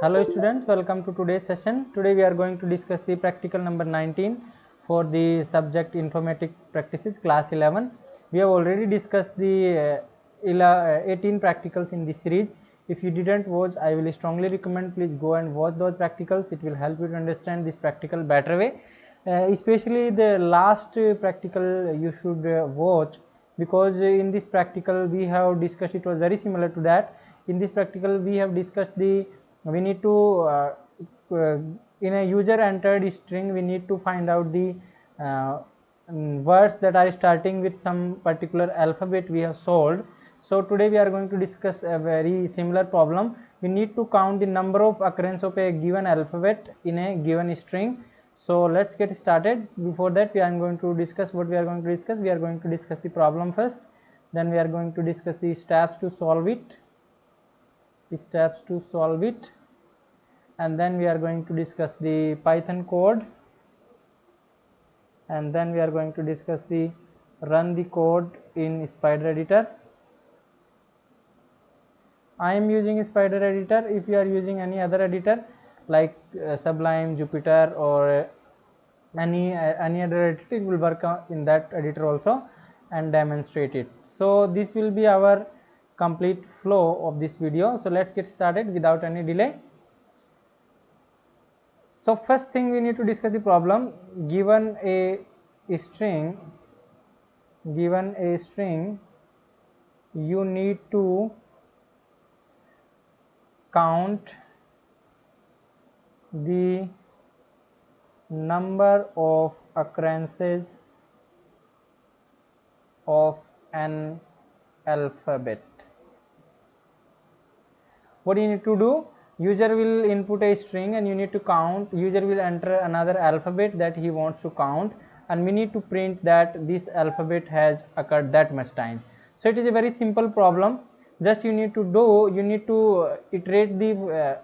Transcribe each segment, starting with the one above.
Hello students, welcome to today's session. Today we are going to discuss the practical number 19 for the subject informatic practices class 11. We have already discussed the 18 practicals in this series. If you didn't watch, I will strongly recommend please go and watch those practicals. It will help you to understand this practical better way. Especially the last practical you should watch, because in this practical we have discussed, it was very similar to that. In this practical we have discussed the we need to uh, in a user entered string we need to find out the words that are starting with some particular alphabet we have solved. So today we are going to discuss a very similar problem. We need to count the number of occurrence of a given alphabet in a given string. So let's get started. Before that, we are going to discuss what we are going to discuss. We are going to discuss the problem first, then we are going to discuss the steps to solve it, and then we are going to discuss the Python code, and then we are going to discuss the run the code in Spider Editor. I am using Spider Editor. If you are using any other editor like Sublime, Jupyter, or any other editor, it will work in that editor also and demonstrate it. So this will be our complete flow of this video. So let's get started without any delay. So first thing we need to discuss the problem. Given a string, you need to count the number of occurrences of an alphabet. What you need to do, user will input a string and you need to count. User will enter another alphabet that he wants to count, and we need to print that this alphabet has occurred that much time. So it is a very simple problem. Just you need to iterate the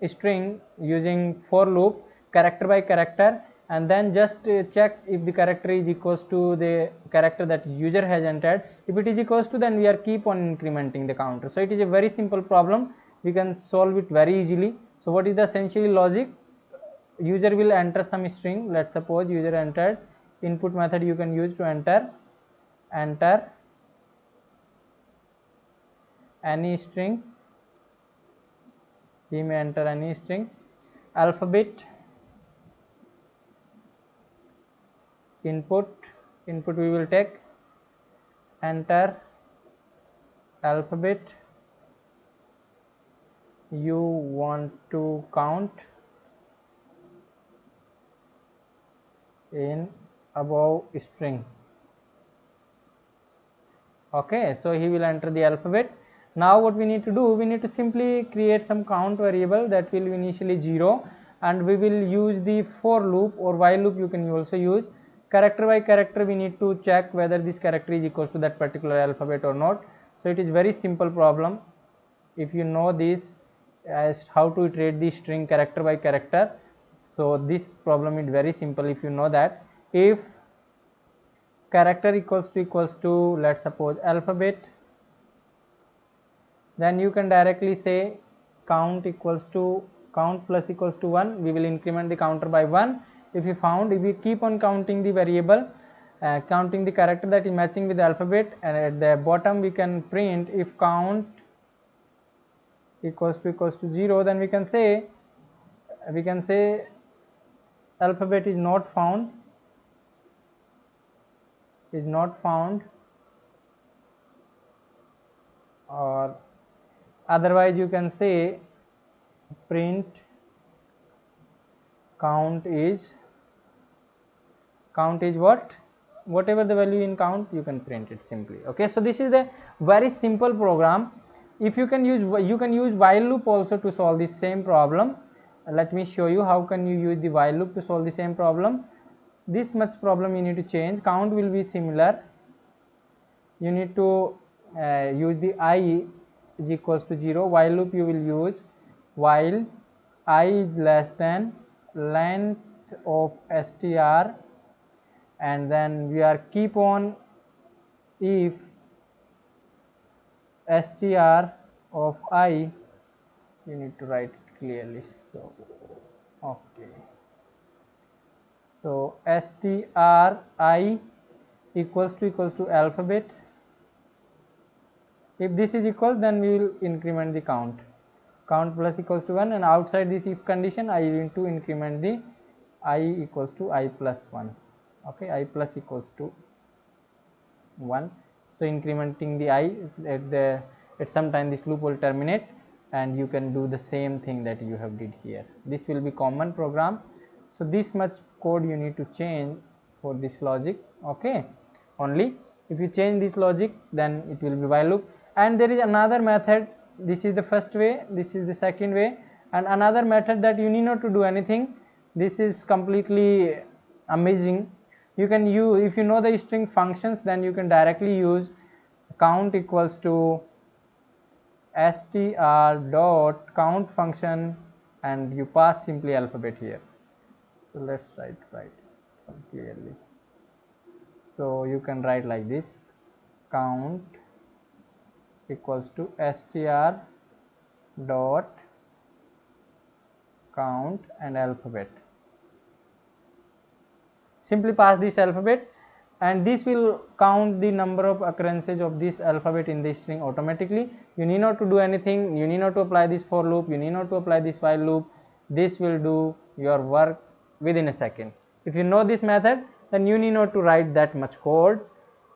string using for loop character by character, and then just check if the character is equals to the character that user has entered. If it is equals to, then we are keep on incrementing the counter. So it is a very simple problem, we can solve it very easily. So what is the essentially logic? User will enter some string. Let's suppose user entered, input method you can use to enter any string. He may enter any string. Alphabet input we will take, enter alphabet you want to count in above string. Okay, so he will enter the alphabet. Now what we need to do, we need to simply create some count variable that will be initially 0, and we will use the for loop or while loop. You can also use character by character. We need to check whether this character is equals to that particular alphabet or not. So it is very simple problem. If you know this as how to iterate the string character by character, so this problem is very simple. If you know that, if character equals to let's suppose alphabet, then you can directly say count plus equals to 1. We will increment the counter by 1. If we keep on counting the variable, counting the character that is matching with the alphabet, and at the bottom we can print if count equals to 0, then we can say alphabet is not found, or otherwise you can say print count is what, whatever the value in count you can print it simply. Okay, so this is a very simple program. If you can use while loop also to solve this same problem. Let me show you how can you use the while loop to solve the same problem. This much problem you need to change. Count will be similar. You need to use the I is equals to 0. While loop you will use while I is less than length of str, and then we are keep on if str of I, you need to write it clearly. So okay, so stri equals to alphabet. If this is equal, then we will increment the count plus equals to 1, and outside this if condition I need to increment the I equals to I plus 1. Okay, I plus equals to 1. So incrementing the I at some time this loop will terminate, and you can do the same thing that you have did here. This will be common program. So this much code you need to change for this logic. Okay, only if you change this logic, then it will be while loop. And there is another method. This is the first way, this is the second way, and another method that you need not to do anything. This is completely amazing. You can use, if you know the string functions, then you can directly use count equals to str dot count function, and you pass simply alphabet here. So let's write some clearly. So you can write like this: count equals to str dot count and alphabet. Simply pass this alphabet, and this will count the number of occurrences of this alphabet in the string automatically. You need not to do anything. You need not to apply this for loop. You need not to apply this while loop. This will do your work within a second. If you know this method, then you need not to write that much code.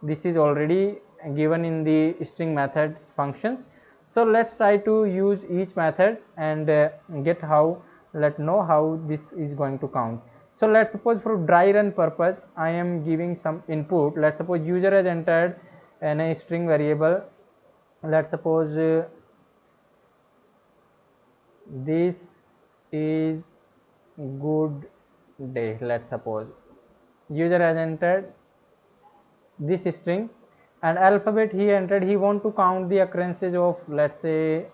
This is already given in the string methods functions. So let's try to use each method and let's know how this is going to count. So let's suppose for dry run purpose I am giving some input. Let's suppose user has entered in a string variable. Let's suppose this is good day. Let's suppose user has entered this string, and alphabet he entered. He want to count the occurrences of, let's say,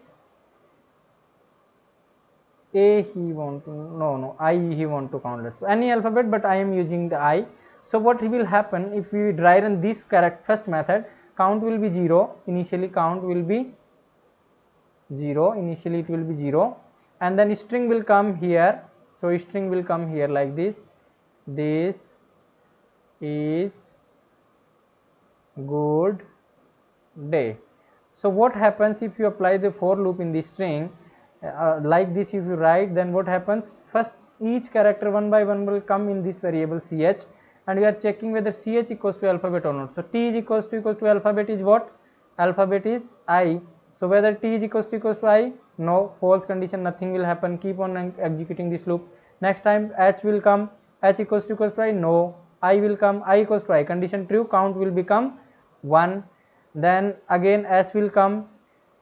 A he want to, no, I he want to count, let's any alphabet, but I am using the I. So what will happen if we dry run this first method? Count will be 0. Initially count will be 0. Initially it will be 0, and then string will come here. So string will come here like this: this is good day. So what happens if you apply the for loop in this string like this? If you write, then what happens? First each character one by one will come in this variable ch, and we are checking whether ch equals to alphabet or not. So t is equals to alphabet is what? Alphabet is I. So whether t is equals to I? No, false condition, nothing will happen. Keep on executing this loop. Next time h will come, h equals to I? No. I will come, I equals to I, condition true, count will become 1. Then again s will come,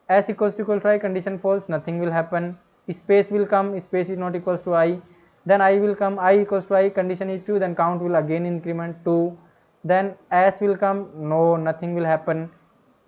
s equals to I, condition false, nothing will happen. Space will come, space is not equals to I. Then I will come, I equals to I, condition is true, then count will again increment 2. Then s will come, no, nothing will happen.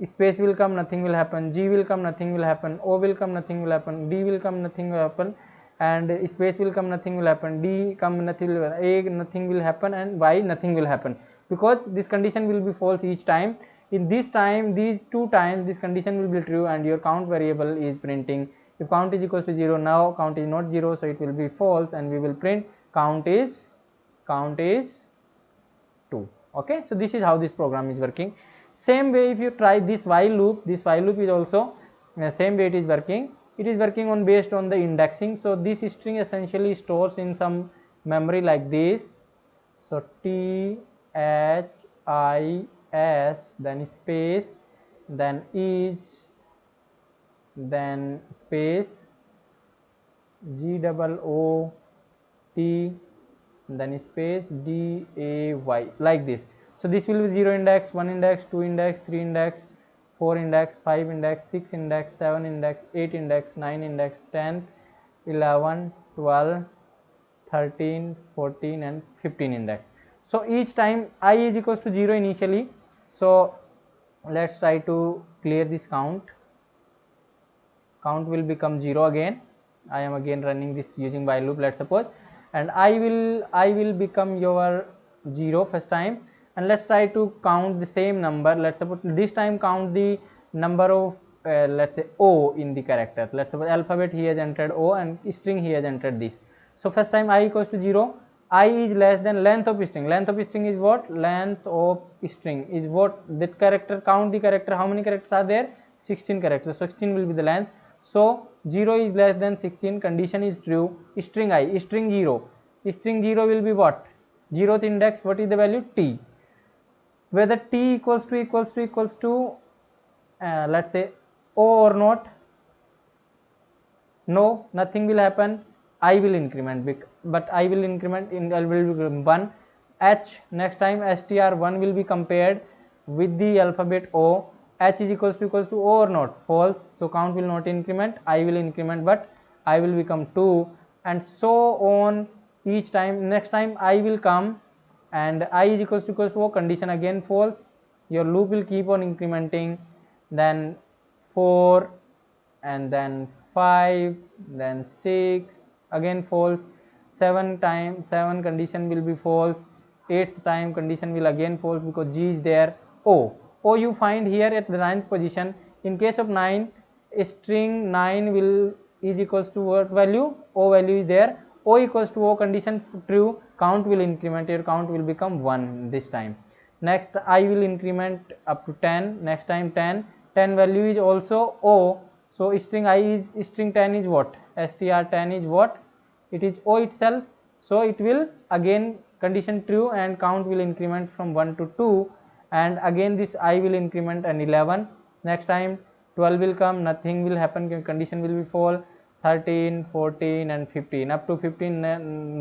Space will come, nothing will happen. G will come, nothing will happen. O will come, nothing will happen. D will come, nothing will happen. And space will come, nothing will happen. D come, nothing will happen. A, nothing will happen, and Y, nothing will happen, because this condition will be false each time. In this time, these two times, this condition will be true, and your count variable is printing. If count is equals to 0, now count is not 0, so it will be false, and we will print count is 2. Okay, so this is how this program is working. Same way, if you try this while loop is also same way it is working. It is working on based on the indexing. So this string essentially stores in some memory like this. So t h I s, then space, then is, then space, g double o t, then space d a y, like this. So this will be 0 index, 1 index, 2 index, 3 index, 4 index, 5 index, 6 index, 7 index, 8 index, 9 index, 10, 11, 12, 13, 14 and 15 index. So each time I is equals to 0 initially. So let's try to clear this count. Count will become 0 again. I am again running this using while loop, let's suppose, and I will become your 0 first time, and let's try to count the same number. Let's suppose this time count the number of let's say O in the character. Let's suppose alphabet he has entered O and string he has entered this. So first time I equals to 0, I is less than length of string. Length of string is what? Length of string is what? That character, count the character, how many characters are there? 16 characters. So 16 will be the length. So 0 is less than 16, condition is true. String I, string 0. String 0 will be what? 0th index, what is the value? T. Whether T equals to let's say O or not, no, nothing will happen. I will increment, but I will increment in L will become 1. H, next time str1 will be compared with the alphabet O. H is equals to O or not? False. So count will not increment. I will increment, but I will become 2, and so on each time. Next time I will come and I is equals to O, condition again false. Your loop will keep on incrementing, then 4, and then 5, then 6, again false. 7 time 7 condition will be false. 8th time condition will again false because G is there. O you find here at the 9th position. In case of 9, string 9 will is equals to what value? O value is there. O equals to O, condition true, count will increment, your count will become 1 this time. Next I will increment up to 10, next time 10 value is also O. So string I is, string 10 is what? str10 is what? It is O itself. So it will again condition true and count will increment from 1 to 2, and again this I will increment an 11. Next time 12 will come, nothing will happen, condition will be false. 13, 14 and 15, up to 15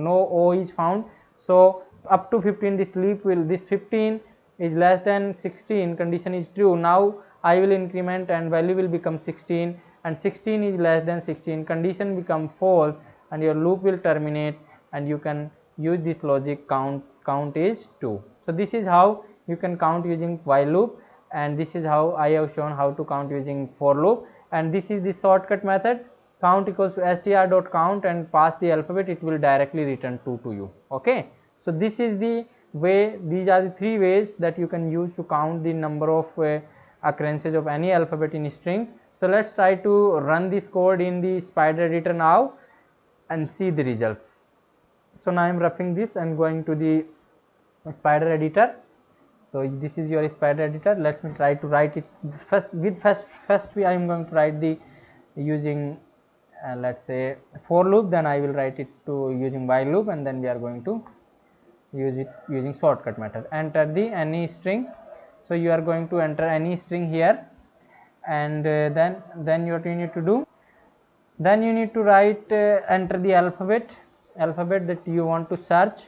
no O is found. So up to 15 this loop will, this 15 is less than 16, condition is true. Now I will increment and value will become 16, and 16 is less than 16, condition become false, and your loop will terminate, and you can use this logic, count is 2. So this is how you can count using while loop, and this is how I have shown how to count using for loop, and this is the shortcut method. Count equals to str.count and pass the alphabet, it will directly return 2 to you. Okay, so this is the way, these are the 3 ways that you can use to count the number of occurrences of any alphabet in string. So let's try to run this code in the Spyder editor now and see the results. So now I am roughing this and going to the Spyder editor. So this is your Spyder editor. Let me try to write it first. I am going to write the using let's say for loop, then I will write it to using while loop, and then we are going to use it using shortcut method. Enter the any string. So you are going to enter any string here, and then what you need to do, then you need to write enter the alphabet that you want to search.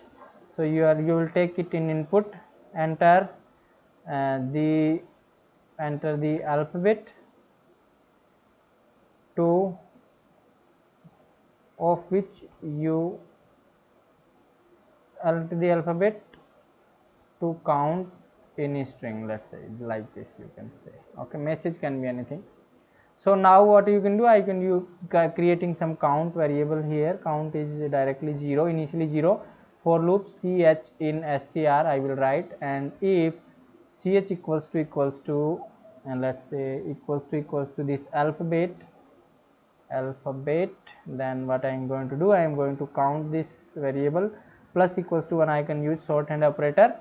So you will take it in input, enter the alphabet to of which you enter the alphabet to count any string, let's say like this you can say. Okay, message can be anything. So now what you can do, I can you creating some count variable here. Count is directly 0, initially 0. For loop ch in str I will write, and if ch equals to and let's say equals to this alphabet, then what I am going to do, I am going to count this variable plus equals to 1. I can use shorthand operator,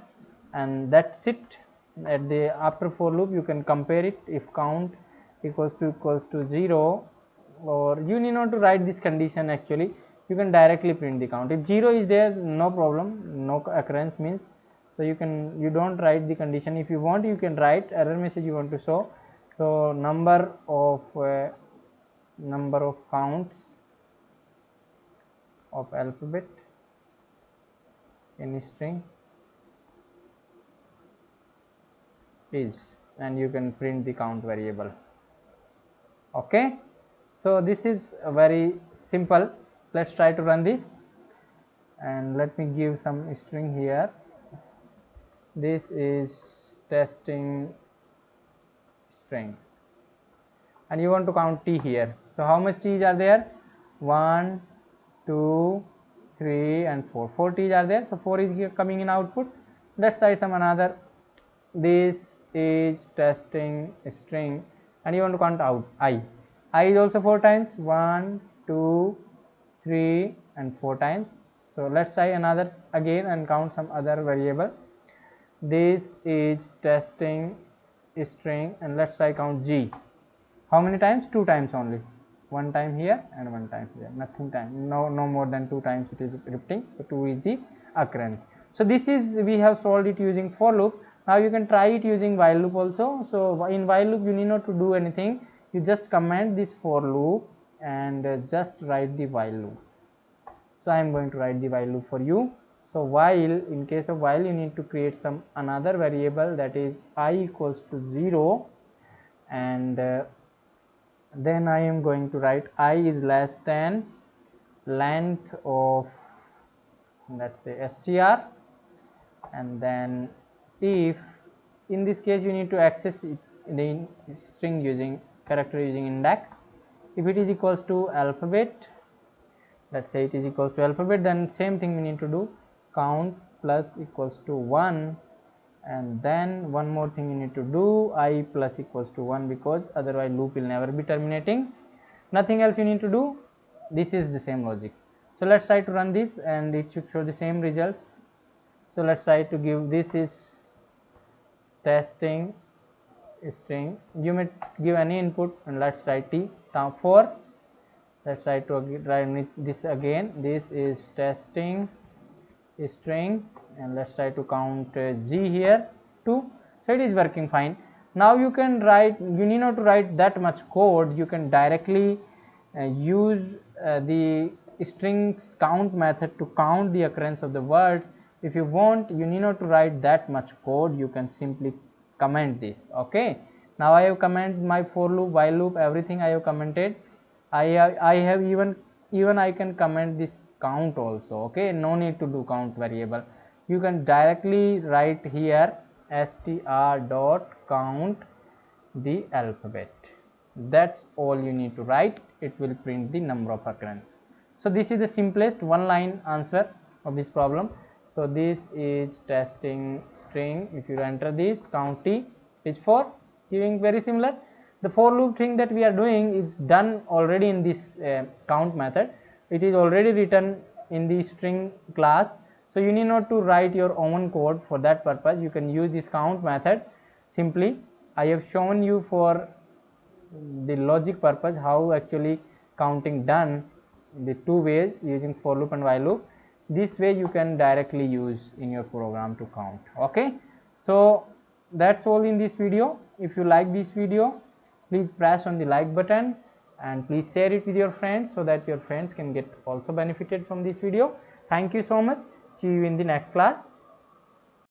and that's it. At the after for loop you can compare it. If count equals to 0, or you need not to write this condition, actually you can directly print the count. If 0 is there, no problem, no occurrence means, so you don't write the condition. If you want, you can write error message you want to show. So number of counts of alphabet in string is, and you can print the count variable. Okay, so this is very simple. Let's try to run this, and let me give some string here. This is testing string, and you want to count t here. So how much t's are there? 1, 2, 3 and 4. 4 t's are there, so 4 is here coming in output. Let's try some another. This is testing string, and you want to count out I is also 4 times, 1 2 3 and 4 times. So let's try another again and count some other variable. This is testing string, and let's try count G. How many times? 2 times only, one time here and one time here, nothing time, no more than 2 times it is repeating. So 2 is the occurrence. So this is, we have solved it using for loop. Now you can try it using while loop also. So in while loop you need not to do anything, you just comment this for loop and just write the while loop. So I am going to write the while loop for you. So while, in case of while, you need to create some another variable, that is I equals to 0, and then I am going to write I is less than length of, let's say, str, and then if in this case you need to access it, the string using character using index. If it is equals to alphabet, let's say it is equals to alphabet, then same thing we need to do, count plus equals to 1, and then one more thing you need to do, I plus equals to 1, because otherwise loop will never be terminating. Nothing else you need to do. This is the same logic. So let's try to run this and it should show the same results. So let's try to give, this is testing string, you may give any input, and let's try T now 4. Let's try to write this again. This is testing string, and let's try to count G here 2. So it is working fine. Now you can write, you need not to write that much code, you can directly use the strings count method to count the occurrence of the words. If you want, you need not to write that much code, you can simply comment this. Okay, now I have commented my for loop, while loop, everything I have commented. I have even I can comment this count also. Okay, no need to do count variable, you can directly write here str dot count the alphabet. That's all you need to write, it will print the number of occurrence. So this is the simplest one line answer of this problem. So this is testing string, if you enter this count T is 4, giving very similar. The for loop thing that we are doing is done already in this count method, it is already written in the string class. So you need not to write your own code for that purpose, you can use this count method simply. I have shown you for the logic purpose how actually counting done in the two ways, using for loop and while loop. This way you can directly use in your program to count. Okay, so that's all in this video. If you like this video, please press on the like button and please share it with your friends so that your friends can get also benefited from this video. Thank you so much, see you in the next class.